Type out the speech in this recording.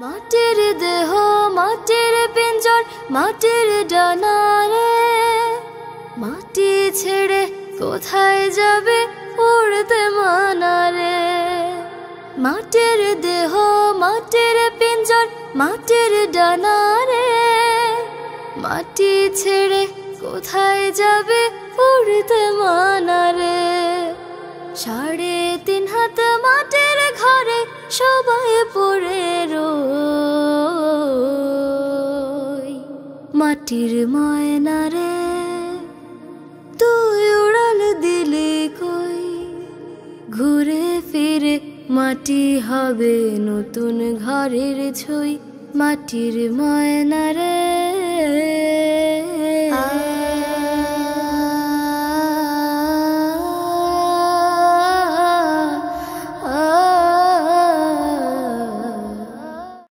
মাটির দেহ মাটির পিঞ্জর মাটির ডানা রে, মাটি ছেড়ে কোথায় যাবে উড়তে মানা রে। মাটির দেহ মাটির পিঞ্জর মাটির ডানা রে, মাটি ছেড়ে কোথায় যাবে উড়তে মানা রে। 3.5 হাত মাটির ঘরে সবাই পড়ে রই। মাটির ময়না রে তুই উড়াল দিলি কই, ঘুরে ফিরে মাটি হবে নতুন ঘরের ছই। মাটির ময়না রে।